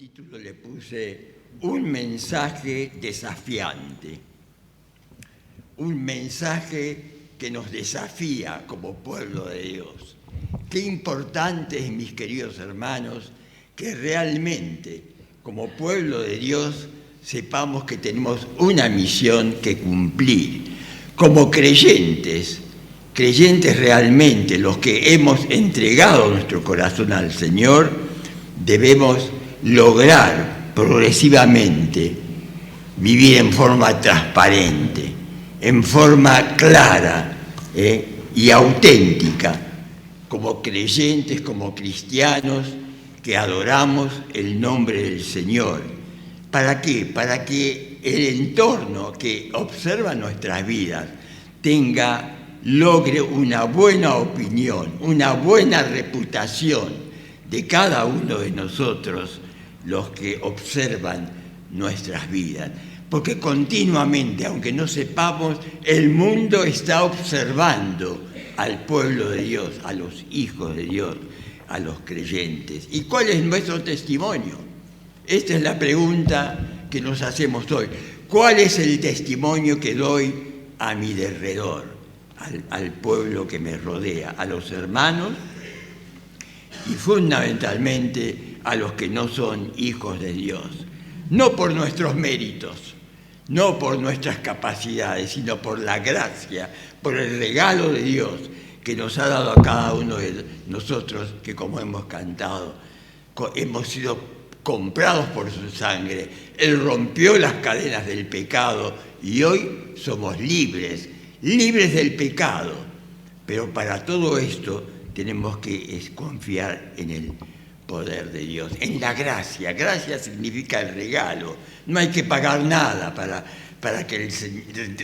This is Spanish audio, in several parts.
título le puse un mensaje desafiante, un mensaje que nos desafía como pueblo de Dios. Qué importante es, mis queridos hermanos, que realmente como pueblo de Dios sepamos que tenemos una misión que cumplir. Como creyentes realmente, los que hemos entregado nuestro corazón al Señor, debemos lograr progresivamente vivir en forma transparente, en forma clara y auténtica, como creyentes, como cristianos que adoramos el nombre del Señor. ¿Para qué? Para que el entorno que observa nuestras vidas logre una buena opinión, una buena reputación de cada uno de nosotros, los que observan nuestras vidas. Porque continuamente, aunque no sepamos, el mundo está observando al pueblo de Dios, a los hijos de Dios, a los creyentes. ¿Y cuál es nuestro testimonio? Esta es la pregunta que nos hacemos hoy. ¿Cuál es el testimonio que doy a mi derredor, al pueblo que me rodea, a los hermanos y fundamentalmente a los que no son hijos de Dios? No por nuestros méritos, no por nuestras capacidades, sino por la gracia, por el regalo de Dios que nos ha dado a cada uno de nosotros, que como hemos cantado, hemos sido comprados por su sangre. Él rompió las cadenas del pecado y hoy somos libres del pecado. Pero para todo esto tenemos que confiar en el poder de Dios, en la gracia. Gracia significa el regalo. No hay que pagar nada para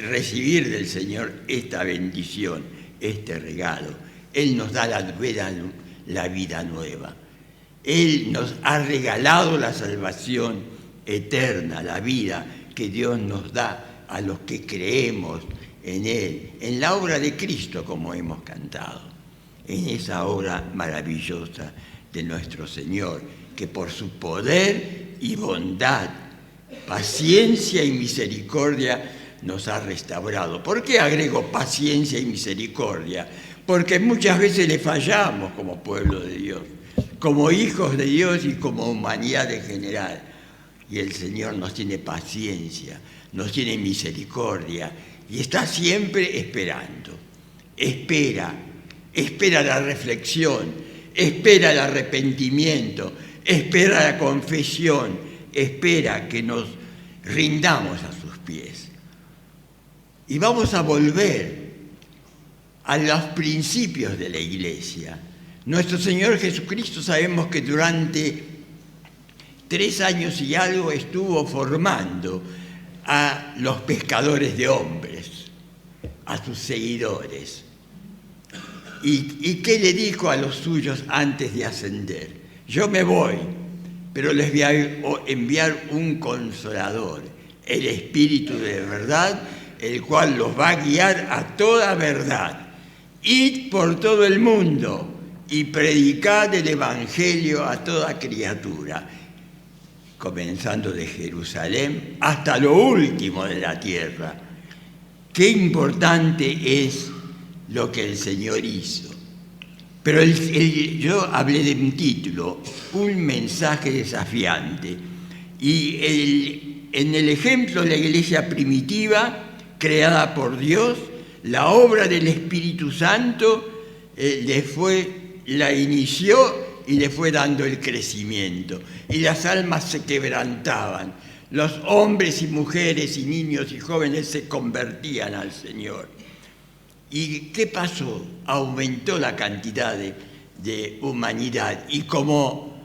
recibir del Señor esta bendición, este regalo. Él nos da la vida nueva. Él nos ha regalado la salvación eterna, la vida que Dios nos da a los que creemos en Él, en la obra de Cristo, como hemos cantado, en esa obra maravillosa de nuestro Señor, que por su poder y bondad, paciencia y misericordia nos ha restaurado. ¿Por qué agrego paciencia y misericordia? Porque muchas veces le fallamos como pueblo de Dios, como hijos de Dios y como humanidad en general. Y el Señor nos tiene paciencia, nos tiene misericordia y está siempre esperando. Espera la reflexión, espera el arrepentimiento, espera la confesión, espera que nos rindamos a sus pies. Y vamos a volver a los principios de la Iglesia. Nuestro Señor Jesucristo, sabemos que durante 3 años y algo estuvo formando a los pescadores de hombres, a sus seguidores. ¿Y qué le dijo a los suyos antes de ascender? Yo me voy, pero les voy a enviar un consolador, el Espíritu de verdad, el cual los va a guiar a toda verdad. Id por todo el mundo y predicad el Evangelio a toda criatura, comenzando de Jerusalén hasta lo último de la tierra. Qué importante es lo que el Señor hizo. Pero yo hablé de un título, un mensaje desafiante. Y en el ejemplo de la iglesia primitiva, creada por Dios, la obra del Espíritu Santo la inició y le fue dando el crecimiento. Y las almas se quebrantaban. Los hombres y mujeres y niños y jóvenes se convertían al Señor. ¿Y qué pasó? Aumentó la cantidad de humanidad. Y como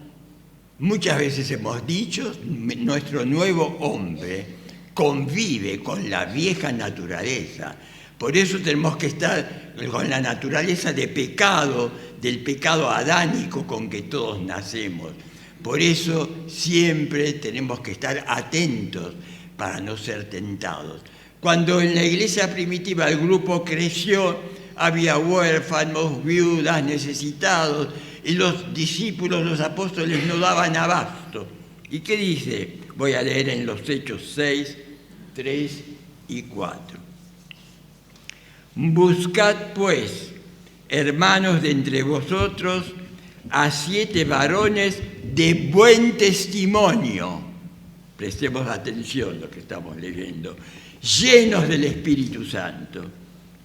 muchas veces hemos dicho, nuestro nuevo hombre convive con la vieja naturaleza. Por eso tenemos que estar con la naturaleza de pecado, del pecado adánico con que todos nacemos. Por eso siempre tenemos que estar atentos para no ser tentados. Cuando en la iglesia primitiva el grupo creció, había huérfanos, viudas, necesitados, y los discípulos, los apóstoles, no daban abasto. ¿Y qué dice? Voy a leer en los Hechos 6, 3 y 4. Buscad, pues, hermanos de entre vosotros, a 7 varones de buen testimonio. Prestemos atención a lo que estamos leyendo. Llenos del Espíritu Santo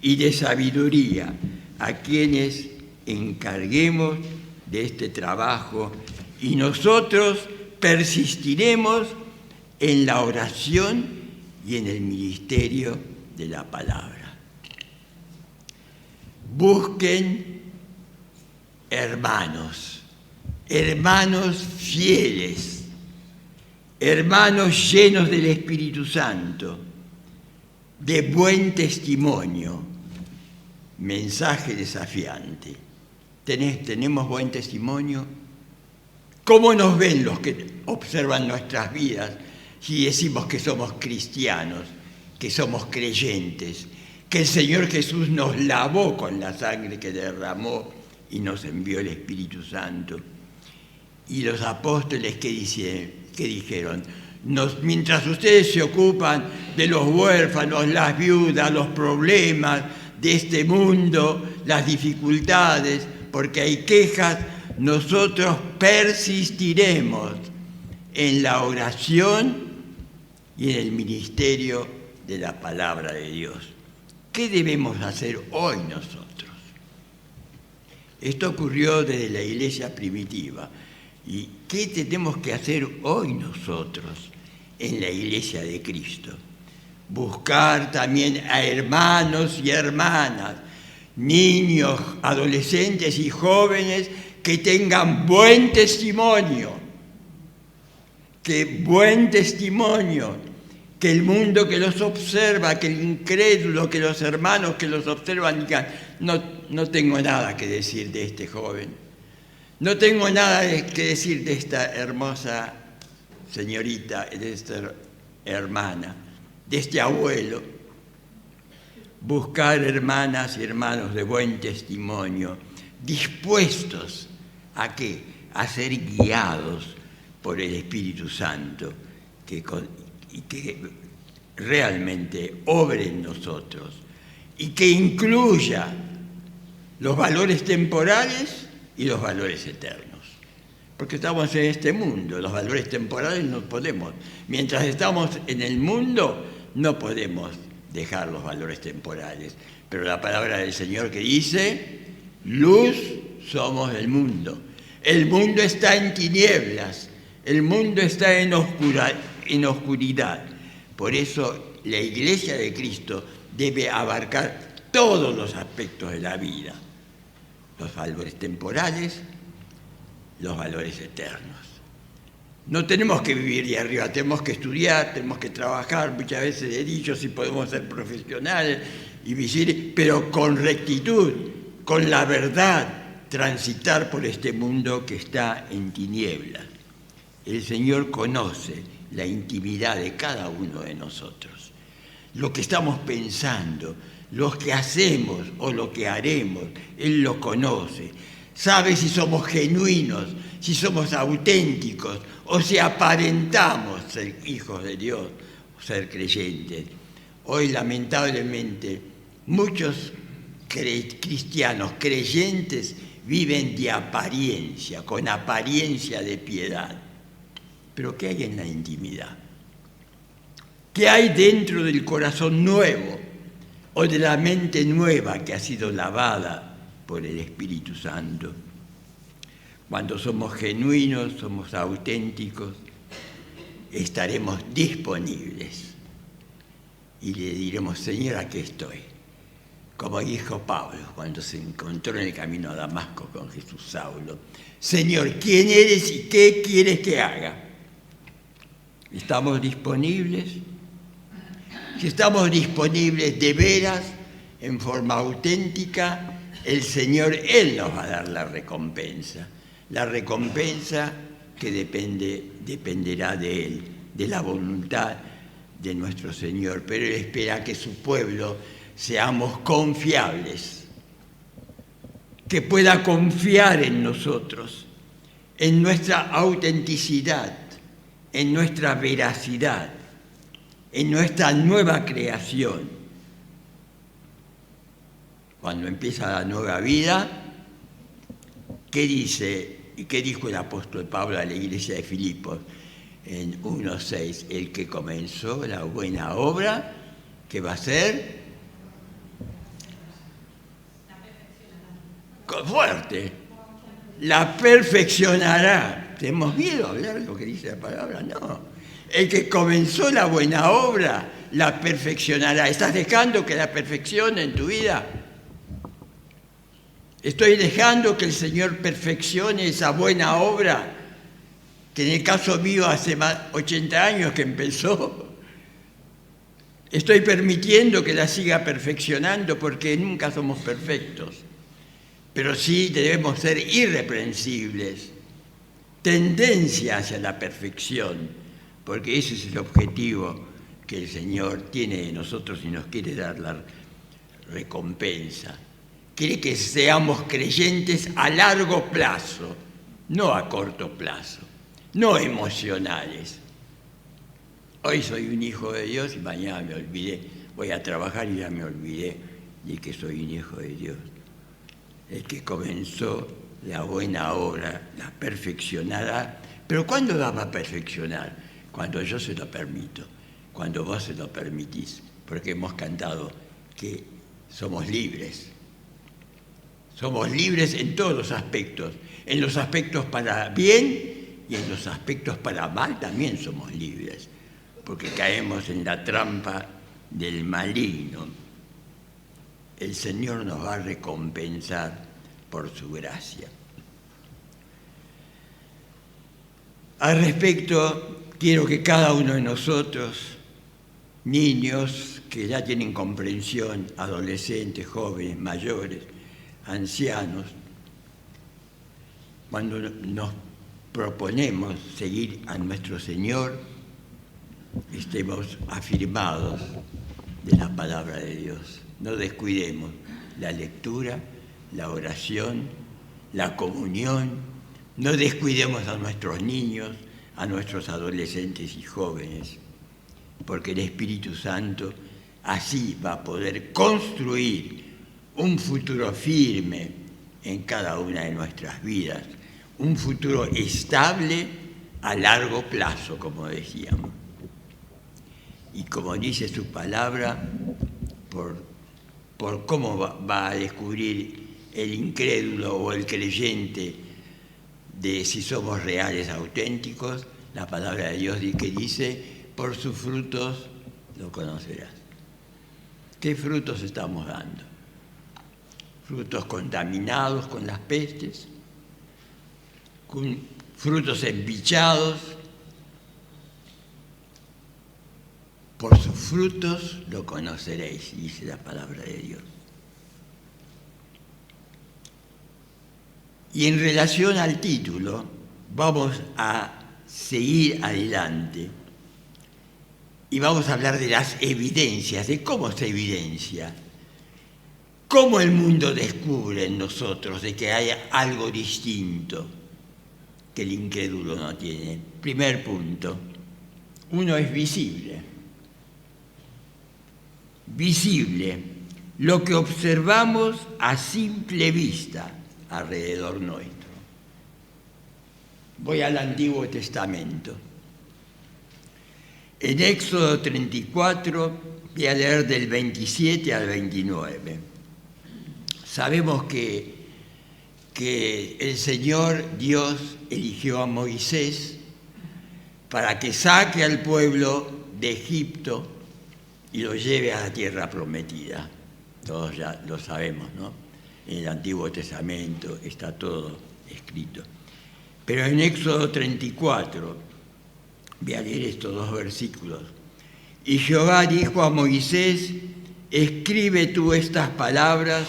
y de sabiduría, a quienes encarguemos de este trabajo, y nosotros persistiremos en la oración y en el ministerio de la palabra. Busquen hermanos fieles, hermanos llenos del Espíritu Santo, de buen testimonio. Mensaje desafiante. ¿Tenemos buen testimonio? ¿Cómo nos ven los que observan nuestras vidas si decimos que somos cristianos, que somos creyentes, que el Señor Jesús nos lavó con la sangre que derramó y nos envió el Espíritu Santo? Y los apóstoles, ¿qué dijeron? Mientras ustedes se ocupan de los huérfanos, las viudas, los problemas de este mundo, las dificultades, porque hay quejas, nosotros persistiremos en la oración y en el ministerio de la palabra de Dios. ¿Qué debemos hacer hoy nosotros? Esto ocurrió desde la iglesia primitiva. ¿Y qué tenemos que hacer hoy nosotros en la iglesia de Cristo? Buscar también a hermanos y hermanas, niños, adolescentes y jóvenes que tengan buen testimonio, que el mundo que los observa, que el incrédulo, que los hermanos que los observan digan, no tengo nada que decir de este joven, no tengo nada que decir de esta hermosa señorita, de esta hermana, de este abuelo. Buscar hermanas y hermanos de buen testimonio, dispuestos ¿a qué? A ser guiados por el Espíritu Santo, que realmente obre en nosotros y que incluya los valores temporales y los valores eternos. Porque estamos en este mundo, los valores temporales no podemos. Mientras estamos en el mundo, no podemos dejar los valores temporales. Pero la palabra del Señor que dice, luz somos del mundo. El mundo está en tinieblas, el mundo está en oscuridad. Por eso la Iglesia de Cristo debe abarcar todos los aspectos de la vida. Los valores temporales, los valores eternos. No tenemos que vivir de arriba, tenemos que estudiar, tenemos que trabajar. Muchas veces he dicho si podemos ser profesionales y vivir, pero con rectitud, con la verdad, transitar por este mundo que está en tinieblas. El Señor conoce la intimidad de cada uno de nosotros. Lo que estamos pensando, lo que hacemos o lo que haremos, Él lo conoce. Sabe si somos genuinos, si somos auténticos o si aparentamos ser hijos de Dios o ser creyentes. Hoy, lamentablemente, muchos cristianos creyentes viven de apariencia, con apariencia de piedad. Pero ¿qué hay en la intimidad? ¿Qué hay dentro del corazón nuevo o de la mente nueva que ha sido lavada por el Espíritu Santo? Cuando somos genuinos, somos auténticos, estaremos disponibles y le diremos, Señor, aquí estoy. Como dijo Pablo cuando se encontró en el camino a Damasco con Jesús Saulo, Señor, ¿quién eres y qué quieres que haga? ¿Estamos disponibles? Si estamos disponibles de veras, en forma auténtica, el Señor, Él nos va a dar la recompensa que dependerá de Él, de la voluntad de nuestro Señor. Pero Él espera que su pueblo seamos confiables, que pueda confiar en nosotros, en nuestra autenticidad, en nuestra veracidad, en nuestra nueva creación. Cuando empieza la nueva vida, ¿qué dice y qué dijo el apóstol Pablo a la iglesia de Filipos en 1:6? El que comenzó la buena obra, ¿qué va a hacer? Fuerte. La perfeccionará. ¿Tenemos miedo a hablar lo que dice la palabra? No. El que comenzó la buena obra, la perfeccionará. ¿Estás dejando que la perfeccione en tu vida? Estoy dejando que el Señor perfeccione esa buena obra, que en el caso mío hace más 80 años que empezó. Estoy permitiendo que la siga perfeccionando porque nunca somos perfectos, pero sí debemos ser irreprensibles, tendencia hacia la perfección, porque ese es el objetivo que el Señor tiene de nosotros y nos quiere dar la recompensa. Quiere que seamos creyentes a largo plazo, no a corto plazo, no emocionales. Hoy soy un hijo de Dios y mañana me olvidé. Voy a trabajar y ya me olvidé de que soy un hijo de Dios. El que comenzó la buena obra la perfeccionará. ¿Pero cuándo la va a perfeccionar? Cuando yo se lo permito, cuando vos se lo permitís, porque hemos cantado que somos libres. Somos libres en todos los aspectos para bien y en los aspectos para mal también somos libres, porque caemos en la trampa del maligno. El Señor nos va a recompensar por su gracia. Al respecto, quiero que cada uno de nosotros, niños que ya tienen comprensión, adolescentes, jóvenes, mayores, ancianos, cuando nos proponemos seguir a nuestro Señor, estemos afirmados de la palabra de Dios. No descuidemos la lectura, la oración, la comunión. No descuidemos a nuestros niños, a nuestros adolescentes y jóvenes, porque el Espíritu Santo así va a poder construir un futuro firme en cada una de nuestras vidas, un futuro estable a largo plazo, como decíamos. Y como dice su palabra, por cómo va a descubrir el incrédulo o el creyente de si somos reales, auténticos, la palabra de Dios que dice, por sus frutos lo conocerás. ¿Qué frutos estamos dando? Frutos contaminados con las pestes, con frutos embichados. Por sus frutos lo conoceréis, dice la palabra de Dios. Y en relación al título, vamos a seguir adelante y vamos a hablar de las evidencias, de cómo se evidencia. ¿Cómo el mundo descubre en nosotros de que hay algo distinto que el incrédulo no tiene? Primer punto, uno es visible. Visible, lo que observamos a simple vista alrededor nuestro. Voy al Antiguo Testamento. En Éxodo 34, voy a leer del 27 al 29. Sabemos que el Señor Dios eligió a Moisés para que saque al pueblo de Egipto y lo lleve a la tierra prometida. Todos ya lo sabemos, ¿no? En el Antiguo Testamento está todo escrito. Pero en Éxodo 34, voy a leer estos dos versículos. Y Jehová dijo a Moisés, escribe tú estas palabras,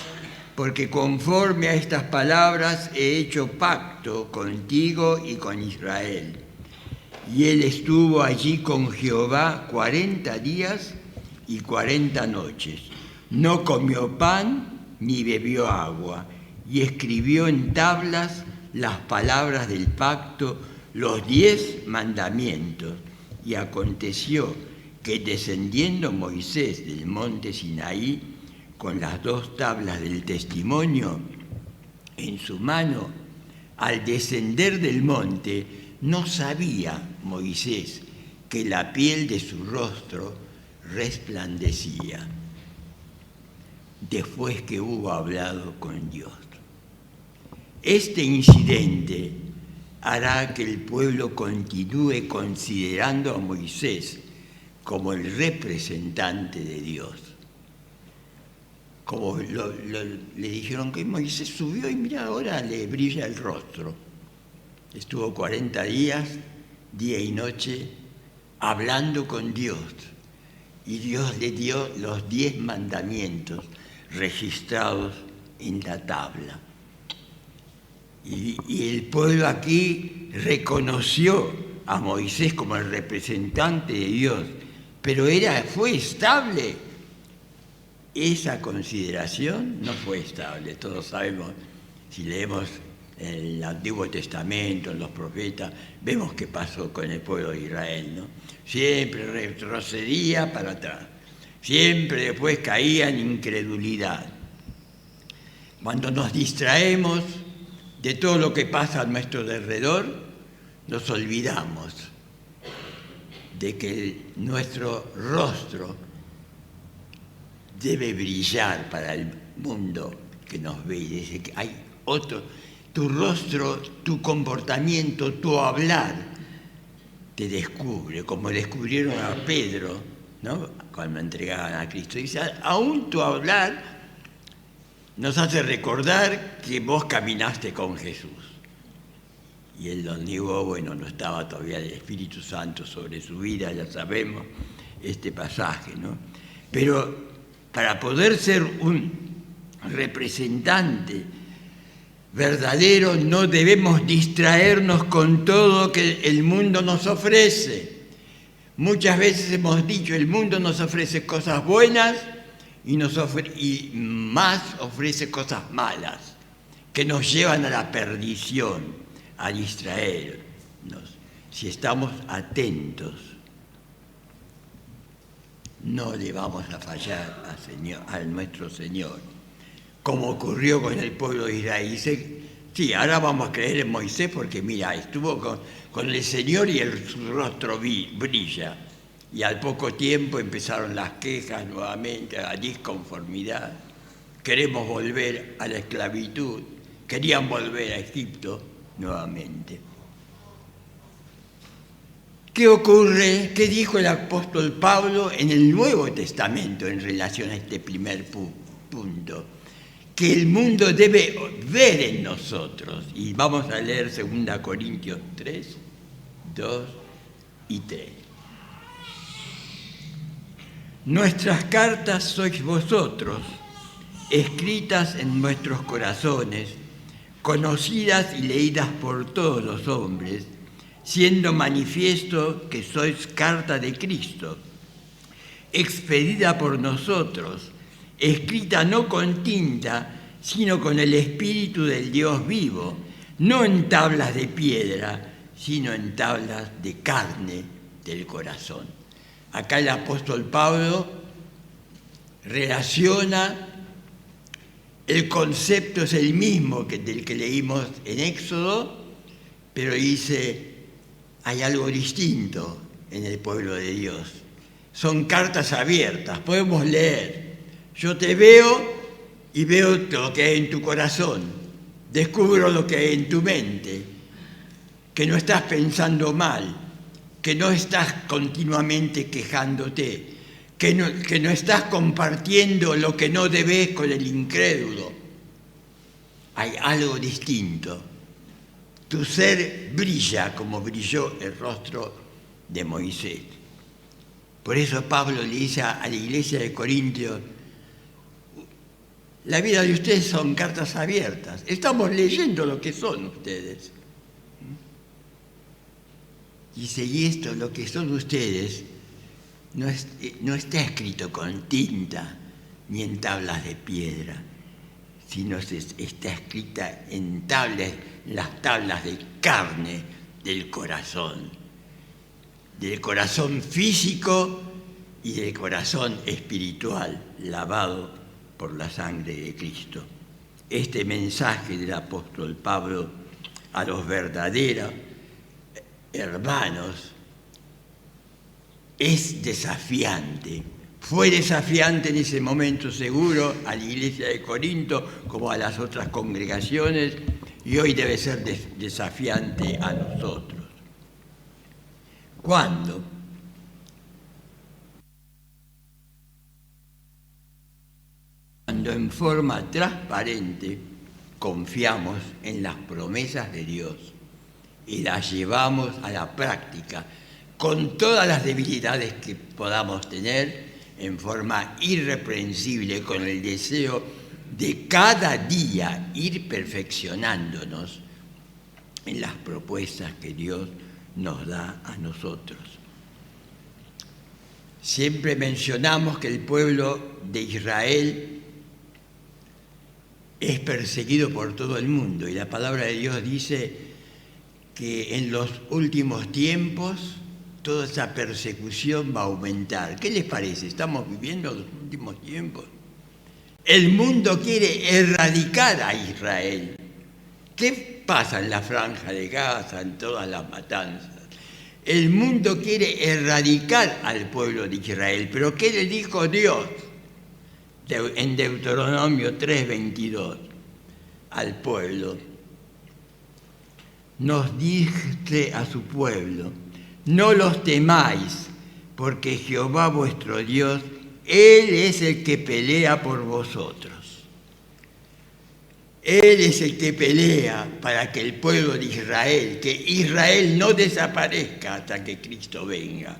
porque conforme a estas palabras he hecho pacto contigo y con Israel. Y él estuvo allí con Jehová 40 días y 40 noches. No comió pan ni bebió agua, y escribió en tablas las palabras del pacto los 10 mandamientos. Y aconteció que descendiendo Moisés del monte Sinaí con las 2 tablas del testimonio en su mano, al descender del monte no sabía Moisés que la piel de su rostro resplandecía después que hubo hablado con Dios. Este incidente hará que el pueblo continúe considerando a Moisés como el representante de Dios. Como le dijeron que Moisés subió y mira, ahora le brilla el rostro. Estuvo 40 días, día y noche, hablando con Dios. Y Dios le dio los 10 mandamientos registrados en la tabla. Y el pueblo aquí reconoció a Moisés como el representante de Dios, pero fue estable. Esa consideración no fue estable. Todos sabemos, si leemos el Antiguo Testamento, en los profetas, vemos qué pasó con el pueblo de Israel, ¿no? Siempre retrocedía para atrás, siempre después caía en incredulidad. Cuando nos distraemos de todo lo que pasa a nuestro alrededor, nos olvidamos de que nuestro rostro debe brillar para el mundo que nos ve. Y dice que hay otro, tu rostro, tu comportamiento, tu hablar te descubre, como descubrieron a Pedro, ¿no? Cuando entregaban a Cristo. Dice, aún tu hablar nos hace recordar que vos caminaste con Jesús. Y él lo negó, bueno, no estaba todavía el Espíritu Santo sobre su vida, ya sabemos este pasaje, ¿no? Pero para poder ser un representante verdadero no debemos distraernos con todo lo que el mundo nos ofrece. Muchas veces hemos dicho, el mundo nos ofrece cosas buenas y más ofrece cosas malas que nos llevan a la perdición, a distraernos. Si estamos atentos, no le vamos a fallar a nuestro Señor, como ocurrió con el pueblo de Israel. Dice, sí, ahora vamos a creer en Moisés porque mira, estuvo con el Señor y su rostro brilla. Y al poco tiempo empezaron las quejas nuevamente, la disconformidad. Queremos volver a la esclavitud, querían volver a Egipto nuevamente. ¿Qué ocurre? ¿Qué dijo el apóstol Pablo en el Nuevo Testamento en relación a este primer punto? Que el mundo debe ver en nosotros. Y vamos a leer 2 Corintios 3, 2 y 3. Nuestras cartas sois vosotros, escritas en nuestros corazones, conocidas y leídas por todos los hombres, siendo manifiesto que sois carta de Cristo, expedida por nosotros, escrita no con tinta, sino con el Espíritu del Dios vivo, no en tablas de piedra, sino en tablas de carne del corazón. Acá el apóstol Pablo relaciona, el concepto es el mismo que del que leímos en Éxodo, pero dice, hay algo distinto en el pueblo de Dios. Son cartas abiertas, podemos leer. Yo te veo y veo lo que hay en tu corazón, descubro lo que hay en tu mente, que no estás pensando mal, que no estás continuamente quejándote, que no estás compartiendo lo que no debes con el incrédulo. Hay algo distinto. Tu ser brilla como brilló el rostro de Moisés. Por eso Pablo le dice a la iglesia de Corintios, la vida de ustedes son cartas abiertas. Estamos leyendo lo que son ustedes. Dice, y esto, lo que son ustedes, no está escrito con tinta ni en tablas de piedra, sino está escrita en las tablas de carne del corazón físico y del corazón espiritual, lavado por la sangre de Cristo. Este mensaje del apóstol Pablo a los verdaderos hermanos es desafiante. Fue desafiante en ese momento seguro a la iglesia de Corinto como a las otras congregaciones y hoy debe ser desafiante a nosotros. ¿Cuándo? Cuando en forma transparente confiamos en las promesas de Dios y las llevamos a la práctica con todas las debilidades que podamos tener en forma irreprensible, con el deseo de cada día ir perfeccionándonos en las propuestas que Dios nos da a nosotros. Siempre mencionamos que el pueblo de Israel es perseguido por todo el mundo y la palabra de Dios dice que en los últimos tiempos toda esa persecución va a aumentar. ¿Qué les parece? ¿Estamos viviendo los últimos tiempos? El mundo quiere erradicar a Israel. ¿Qué pasa en la Franja de Gaza, en todas las matanzas? El mundo quiere erradicar al pueblo de Israel. ¿Pero qué le dijo Dios en Deuteronomio 3:22 al pueblo? Nos dice a su pueblo: no los temáis, porque Jehová vuestro Dios, Él es el que pelea por vosotros. Él es el que pelea para que el pueblo de Israel, que Israel no desaparezca hasta que Cristo venga,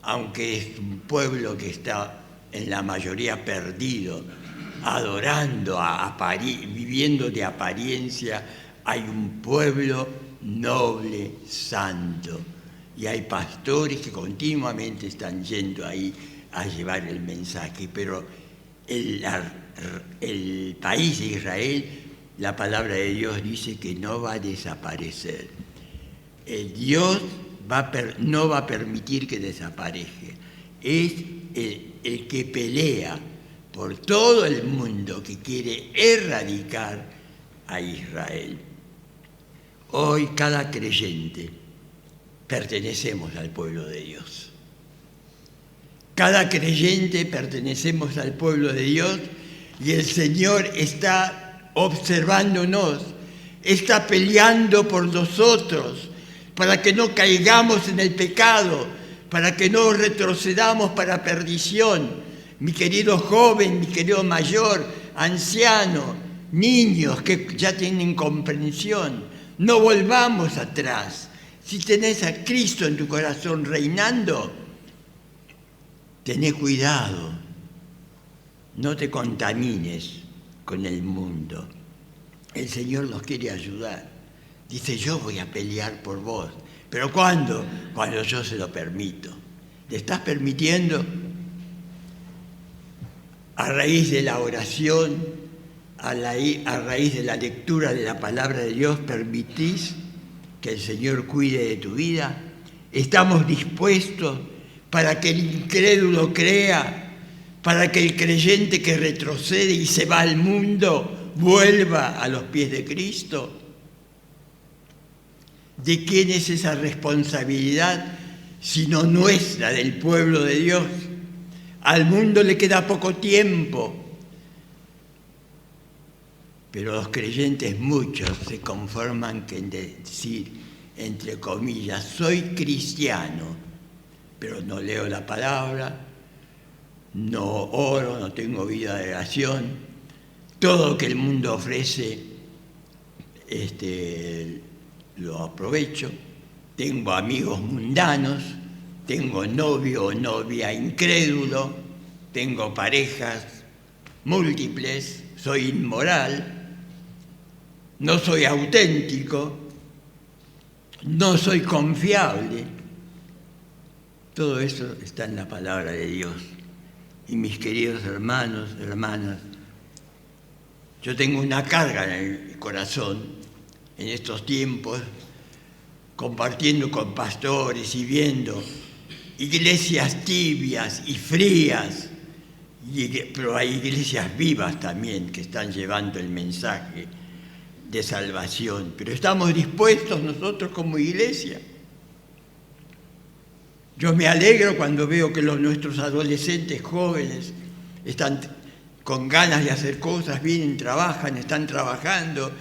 aunque es un pueblo que está en la mayoría perdido, adorando, viviendo de apariencia. Hay un pueblo noble, santo, y hay pastores que continuamente están yendo ahí a llevar el mensaje, pero el país de Israel, la palabra de Dios dice que no va a desaparecer. Dios no va a permitir que desaparezca. Es el que pelea por todo el mundo, que quiere erradicar a Israel. Hoy cada creyente pertenecemos al pueblo de Dios. Cada creyente pertenecemos al pueblo de Dios y el Señor está observándonos, está peleando por nosotros para que no caigamos en el pecado, para que no retrocedamos para perdición. Mi querido joven, mi querido mayor, anciano, niños que ya tienen comprensión, no volvamos atrás. Si tenés a Cristo en tu corazón reinando, tené cuidado, no te contamines con el mundo. El Señor nos quiere ayudar. Dice: yo voy a pelear por vos. ¿Pero cuándo? Cuando yo se lo permito. ¿Le estás permitiendo? A raíz de la oración, a raíz de la lectura de la palabra de Dios, ¿permitís que el Señor cuide de tu vida? ¿Estamos dispuestos para que el incrédulo crea, para que el creyente que retrocede y se va al mundo vuelva a los pies de Cristo? ¿De quién es esa responsabilidad sino nuestra, del pueblo de Dios? Al mundo le queda poco tiempo, pero los creyentes, muchos, se conforman en decir, entre comillas, soy cristiano, pero no leo la palabra, no oro, no tengo vida de oración. Todo lo que el mundo ofrece lo aprovecho. Tengo amigos mundanos, tengo novio o novia incrédulo, tengo parejas múltiples, soy inmoral, no soy auténtico, no soy confiable. Todo eso está en la palabra de Dios. Y mis queridos hermanos, hermanas, yo tengo una carga en el corazón en estos tiempos compartiendo con pastores y viendo iglesias tibias y frías, pero hay iglesias vivas también que están llevando el mensaje de salvación. Pero estamos dispuestos nosotros como iglesia. Yo me alegro cuando veo que nuestros adolescentes jóvenes están con ganas de hacer cosas, vienen, trabajan, están trabajando.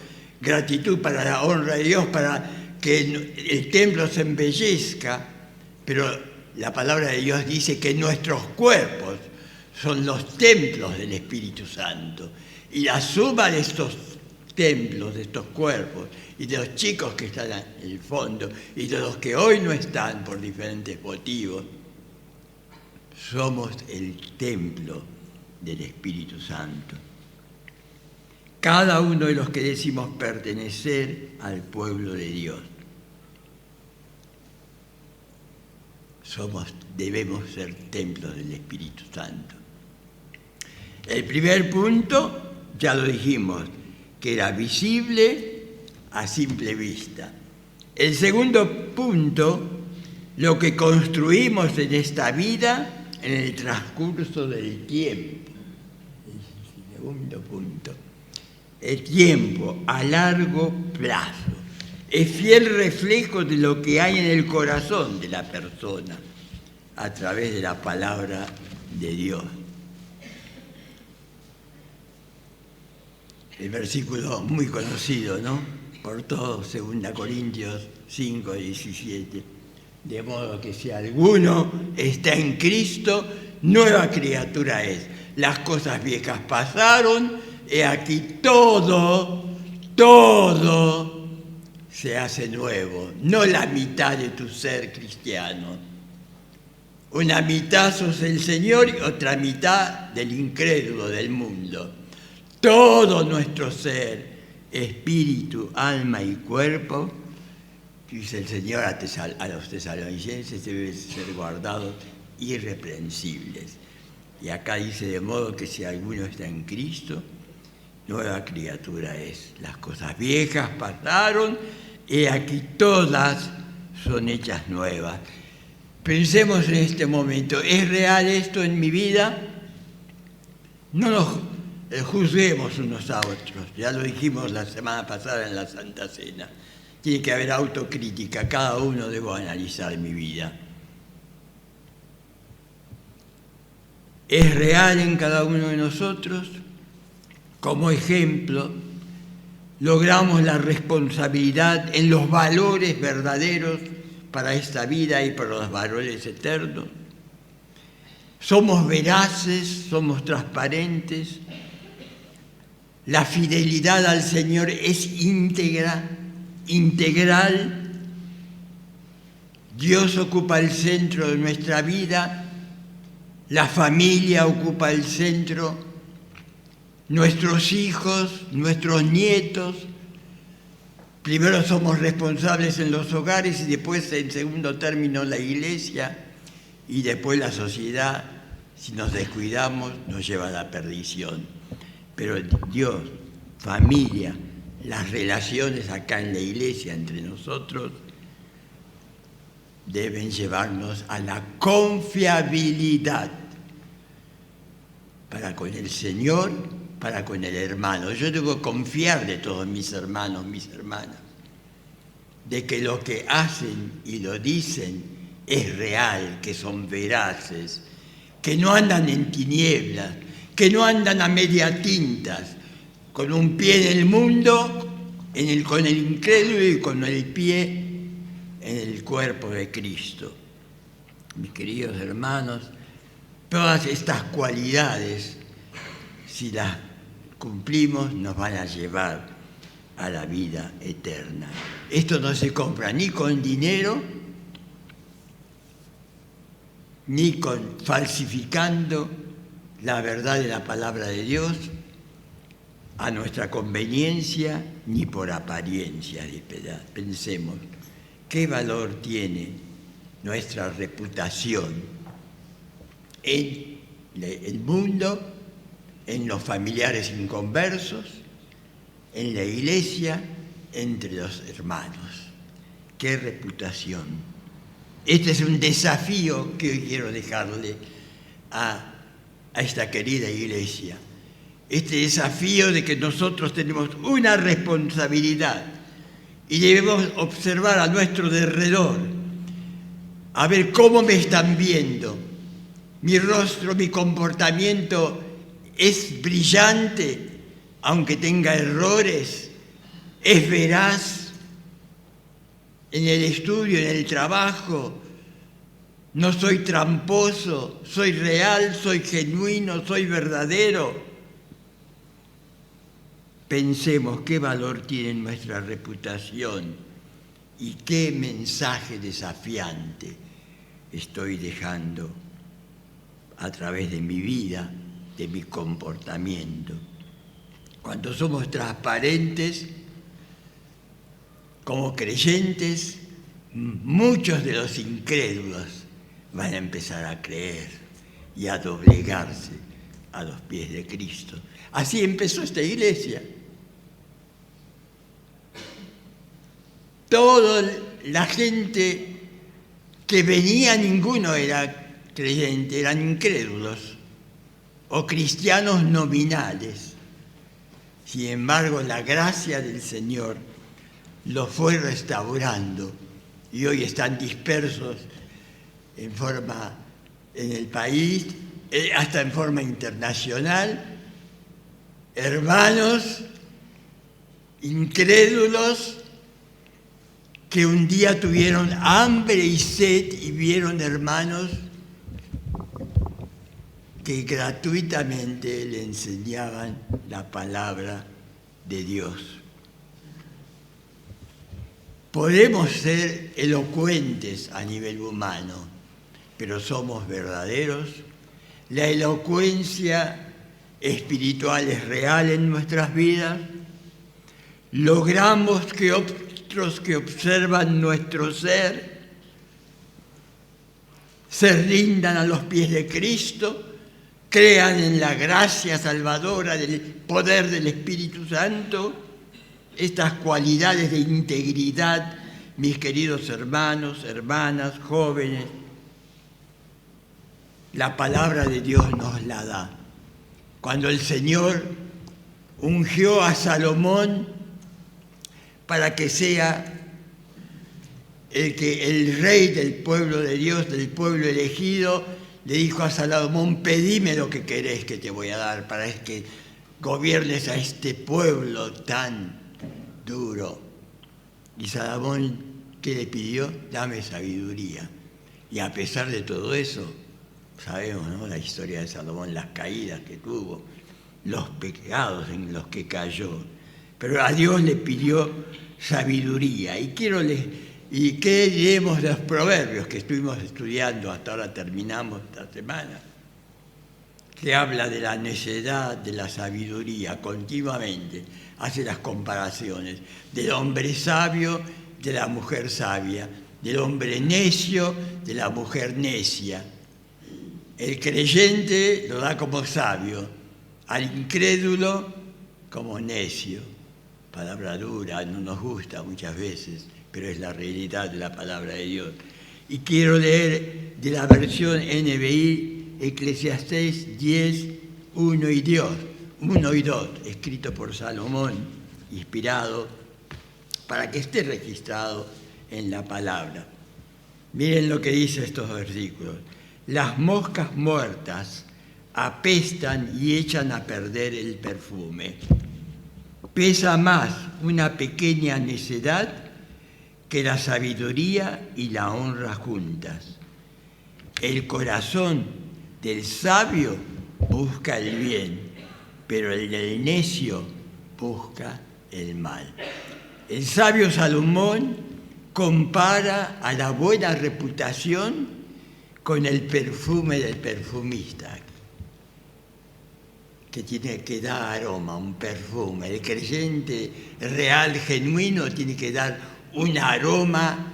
Gratitud para la honra de Dios, para que el templo se embellezca, pero la palabra de Dios dice que nuestros cuerpos son los templos del Espíritu Santo, y la suma de estos templos, de estos cuerpos, y de los chicos que están en el fondo, y de los que hoy no están por diferentes motivos, somos el templo del Espíritu Santo. Cada uno de los que decimos pertenecer al pueblo de Dios, debemos ser templos del Espíritu Santo. El primer punto, ya lo dijimos, que era visible a simple vista. El segundo punto, lo que construimos en esta vida en el transcurso del tiempo. El segundo punto. El tiempo a largo plazo es fiel reflejo de lo que hay en el corazón de la persona a través de la palabra de Dios. El versículo muy conocido, ¿no? Por todos, 2 Corintios 5, 17. De modo que si alguno está en Cristo, nueva criatura es. Las cosas viejas pasaron, he aquí todo se hace nuevo. No la mitad de tu ser cristiano. Una mitad sos el Señor y otra mitad del incrédulo del mundo. Todo nuestro ser, espíritu, alma y cuerpo, dice el Señor a los tesalonicenses, deben ser guardados irreprensibles. Y acá dice, de modo que si alguno está en Cristo, nueva criatura es. Las cosas viejas pasaron, y aquí todas son hechas nuevas. Pensemos en este momento, ¿es real esto en mi vida? No nos juzguemos unos a otros, ya lo dijimos la semana pasada en la Santa Cena. Tiene que haber autocrítica, cada uno debo analizar mi vida. ¿Es real en cada uno de nosotros? Como ejemplo, logramos la responsabilidad en los valores verdaderos para esta vida y para los valores eternos. Somos veraces, somos transparentes. La fidelidad al Señor es íntegra, integral. Dios ocupa el centro de nuestra vida, la familia ocupa el centro, nuestros hijos, nuestros nietos. Primero somos responsables en los hogares y después, en segundo término, la iglesia, y después la sociedad. Si nos descuidamos, nos lleva a la perdición. Pero Dios, familia, las relaciones acá en la iglesia entre nosotros deben llevarnos a la confiabilidad para con el Señor, para con el hermano. Yo debo confiar de todos mis hermanos, mis hermanas, de que lo que hacen y lo dicen es real, que son veraces, que no andan en tinieblas, que no andan a media tintas, con un pie en el mundo, con el incrédulo, y con el pie en el cuerpo de Cristo. Mis queridos hermanos, todas estas cualidades, si las cumplimos, nos van a llevar a la vida eterna. Esto no se compra ni con dinero, ni falsificando la verdad de la palabra de Dios a nuestra conveniencia, ni por apariencia de piedad. Pensemos, ¿qué valor tiene nuestra reputación en el mundo, en los familiares inconversos, en la iglesia, entre los hermanos? ¿Qué reputación? Este es un desafío que hoy quiero dejarle a esta querida iglesia. Este desafío de que nosotros tenemos una responsabilidad y debemos observar a nuestro derredor, a ver cómo me están viendo. Mi rostro, mi comportamiento es brillante, aunque tenga errores, es veraz en el estudio, en el trabajo, no soy tramposo, soy real, soy genuino, soy verdadero. Pensemos qué valor tiene nuestra reputación y qué mensaje desafiante estoy dejando a través de mi vida, de mi comportamiento. Cuando somos transparentes, como creyentes, muchos de los incrédulos van a empezar a creer y a doblegarse a los pies de Cristo. Así empezó esta iglesia. Toda la gente que venía, ninguno era creyente, eran incrédulos o cristianos nominales. Sin embargo, la gracia del Señor los fue restaurando y hoy están dispersos en el país, hasta en forma internacional, hermanos incrédulos que un día tuvieron hambre y sed y vieron hermanos que gratuitamente le enseñaban la palabra de Dios. Podemos ser elocuentes a nivel humano, pero somos verdaderos. La elocuencia espiritual es real en nuestras vidas. Logramos que otros que observan nuestro ser se rindan a los pies de Cristo, crean en la gracia salvadora del poder del Espíritu Santo. Estas cualidades de integridad, mis queridos hermanos, hermanas, jóvenes, la palabra de Dios nos la da. Cuando el Señor ungió a Salomón para que sea el rey del pueblo de Dios, del pueblo elegido, le dijo a Salomón: pedime lo que querés que te voy a dar para que gobiernes a este pueblo tan duro. Y Salomón, ¿qué le pidió? Dame sabiduría. Y a pesar de todo eso, sabemos, ¿no?, la historia de Salomón, las caídas que tuvo, los pecados en los que cayó. Pero a Dios le pidió sabiduría. ¿Y qué diremos de los proverbios que estuvimos estudiando? Hasta ahora terminamos esta semana. Que habla de la necedad, de la sabiduría, continuamente hace las comparaciones del hombre sabio, de la mujer sabia, del hombre necio, de la mujer necia. El creyente lo da como sabio, al incrédulo como necio. Palabra dura, no nos gusta muchas veces, pero es la realidad de la palabra de Dios. Y quiero leer de la versión NBI, Eclesiastés 10, 1 y 2, escrito por Salomón, inspirado, para que esté registrado en la palabra. Miren lo que dice estos versículos. Las moscas muertas apestan y echan a perder el perfume. Pesa más una pequeña necedad que la sabiduría y la honra juntas. El corazón del sabio busca el bien, pero el del necio busca el mal. El sabio Salomón compara a la buena reputación con el perfume del perfumista, que da aroma, un perfume. El creyente real, genuino, tiene que dar un aroma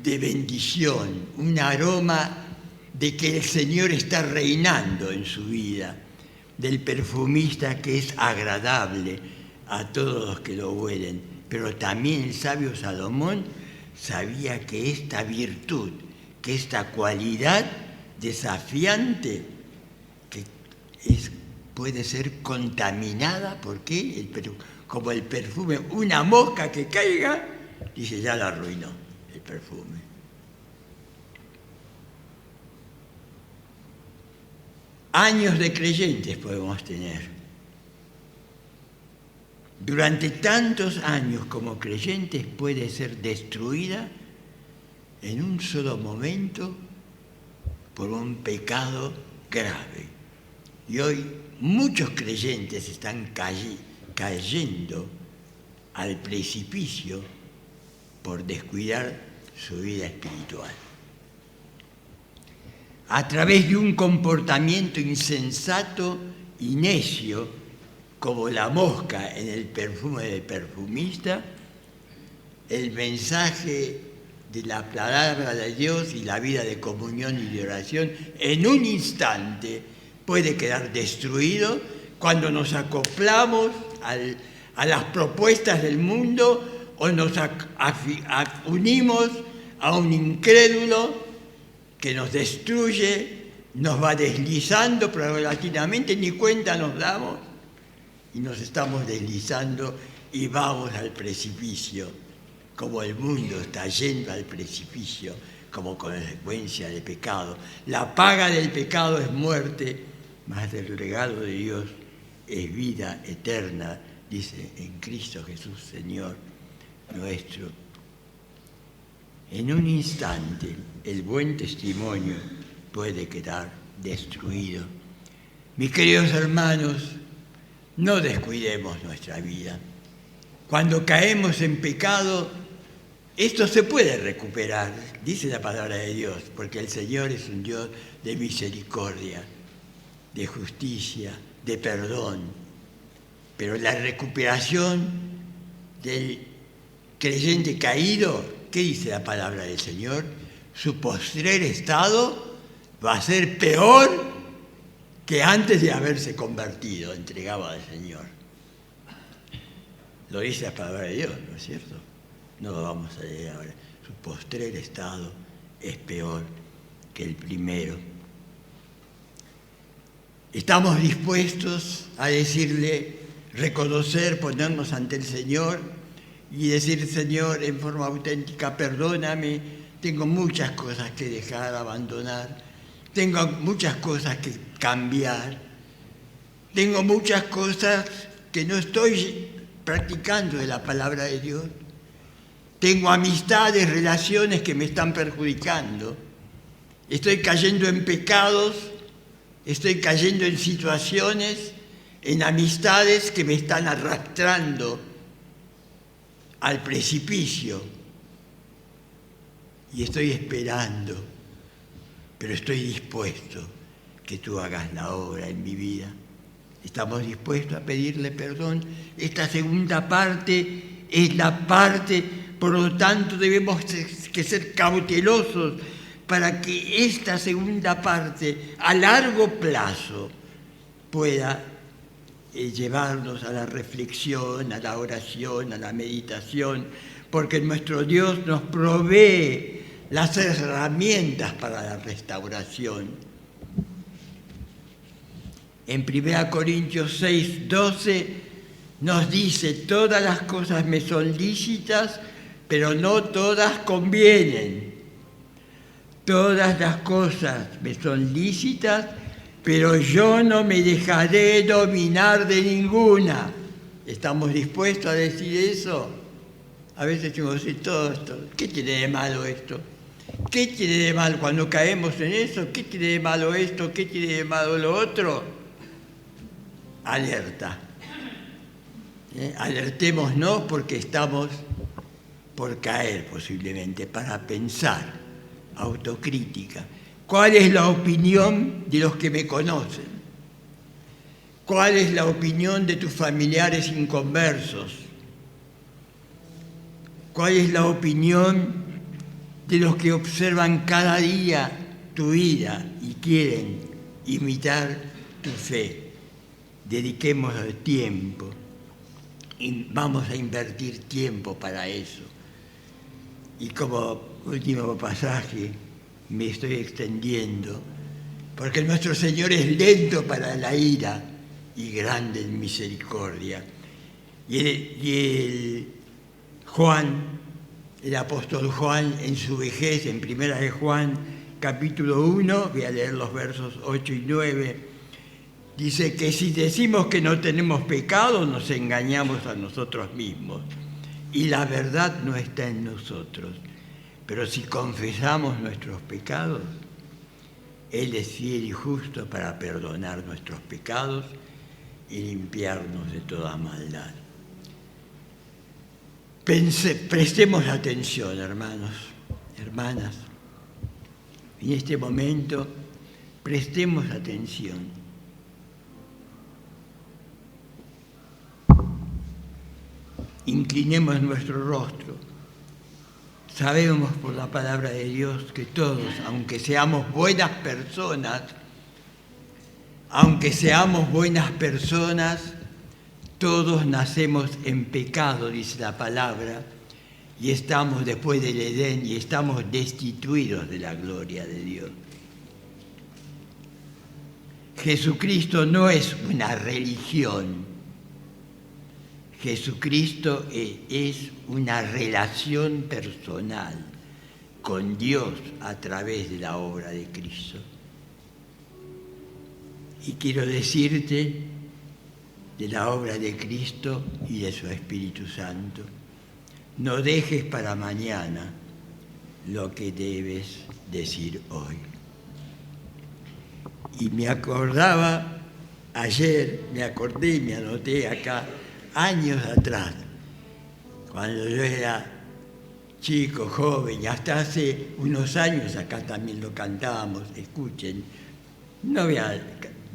de bendición, un aroma de que el Señor está reinando en su vida, del perfumista que es agradable a todos los que lo huelen. Pero también el sabio Salomón sabía que esta virtud, que esta cualidad desafiante, que puede ser contaminada, porque como el perfume, una mosca que caiga, dice, ya la arruinó el perfume. Años de creyentes podemos tener. Durante tantos años como creyentes puede ser destruida en un solo momento por un pecado grave. Y hoy muchos creyentes están cayendo al precipicio por descuidar su vida espiritual. A través de un comportamiento insensato y necio, como la mosca en el perfume del perfumista, el mensaje de la palabra de Dios y la vida de comunión y de oración en un instante puede quedar destruido cuando nos acoplamos a las propuestas del mundo o nos unimos a un incrédulo que nos destruye, nos va deslizando progresivamente, ni cuenta nos damos y nos estamos deslizando y vamos al precipicio, como el mundo está yendo al precipicio como consecuencia del pecado. La paga del pecado es muerte, mas el regalo de Dios es vida eterna, dice en Cristo Jesús, Señor nuestro. En un instante, el buen testimonio puede quedar destruido. Mis queridos hermanos, no descuidemos nuestra vida. Cuando caemos en pecado, esto se puede recuperar, dice la palabra de Dios, porque el Señor es un Dios de misericordia, de justicia, de perdón. Pero la recuperación del creyente caído, ¿qué dice la palabra del Señor? Su postrer estado va a ser peor que antes de haberse convertido, entregado al Señor. Lo dice la palabra de Dios, ¿no es cierto? No lo vamos a leer ahora. Su postrer estado es peor que el primero. Estamos dispuestos a decirle, reconocer, ponernos ante el Señor y decir, Señor, en forma auténtica, perdóname, tengo muchas cosas que dejar, abandonar, tengo muchas cosas que cambiar, tengo muchas cosas que no estoy practicando de la palabra de Dios, tengo amistades, relaciones que me están perjudicando, estoy cayendo en pecados, estoy cayendo en situaciones, en amistades que me están arrastrando al precipicio y estoy esperando, pero estoy dispuesto que tú hagas la obra en mi vida. Estamos dispuestos a pedirle perdón. Esta segunda parte es la parte, por lo tanto debemos que ser cautelosos para que esta segunda parte a largo plazo pueda llevarnos a la reflexión, a la oración, a la meditación, porque nuestro Dios nos provee las herramientas para la restauración. En 1 Corintios 6, 12 nos dice, todas las cosas me son lícitas, pero no todas convienen. Todas las cosas me son lícitas, pero yo no me dejaré dominar de ninguna. ¿Estamos dispuestos a decir eso? A veces decimos, sí, todo esto, ¿qué tiene de malo esto? ¿Qué tiene de malo cuando caemos en eso? ¿Qué tiene de malo esto? ¿Qué tiene de malo lo otro? Alerta. Alertémonos porque estamos por caer posiblemente, para pensar, autocrítica. ¿Cuál es la opinión de los que me conocen? ¿Cuál es la opinión de tus familiares inconversos? ¿Cuál es la opinión de los que observan cada día tu vida y quieren imitar tu fe? Dediquemos el tiempo y vamos a invertir tiempo para eso. Y como último pasaje, me estoy extendiendo, porque nuestro Señor es lento para la ira y grande en misericordia. Y el apóstol Juan, en su vejez, en Primera de Juan, capítulo 1, voy a leer los versos 8 y 9, dice que si decimos que no tenemos pecado, nos engañamos a nosotros mismos, y la verdad no está en nosotros. Pero si confesamos nuestros pecados, Él es fiel y justo para perdonar nuestros pecados y limpiarnos de toda maldad. Prestemos atención, hermanos, hermanas. En este momento, prestemos atención. Inclinemos nuestro rostro. Sabemos por la palabra de Dios que todos, aunque seamos buenas personas, todos nacemos en pecado, dice la palabra, y estamos después del Edén y estamos destituidos de la gloria de Dios. Jesucristo no es una religión. Jesucristo es una relación personal con Dios a través de la obra de Cristo. Y quiero decirte de la obra de Cristo y de su Espíritu Santo, no dejes para mañana lo que debes decir hoy. Y me acordaba ayer, me anoté acá, años atrás, cuando yo era chico, joven, y hasta hace unos años acá también lo cantábamos, escuchen, no voy a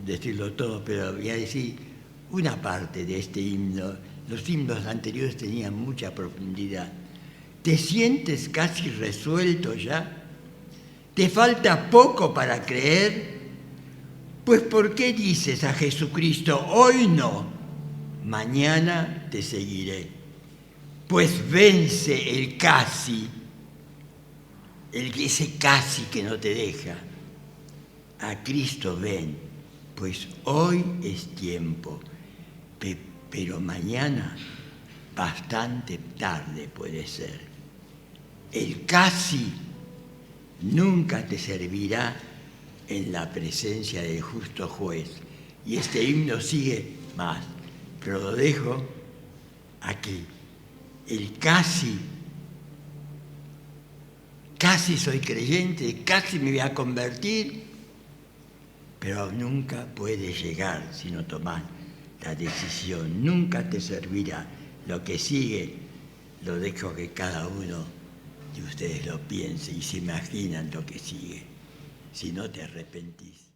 decirlo todo, pero voy a decir una parte de este himno. Los himnos anteriores tenían mucha profundidad. ¿Te sientes casi resuelto ya? ¿Te falta poco para creer? Pues ¿por qué dices a Jesucristo, hoy no? Mañana te seguiré. Pues vence el casi, ese casi que no te deja. A Cristo ven, pues hoy es tiempo, pero mañana bastante tarde puede ser. El casi nunca te servirá en la presencia del justo juez. Y este himno sigue más, pero lo dejo aquí. El casi soy creyente, casi me voy a convertir, pero nunca puede llegar si no tomas la decisión. Nunca te servirá. Lo que sigue lo dejo que cada uno de ustedes lo piense y se imaginan lo que sigue, si no te arrepentís.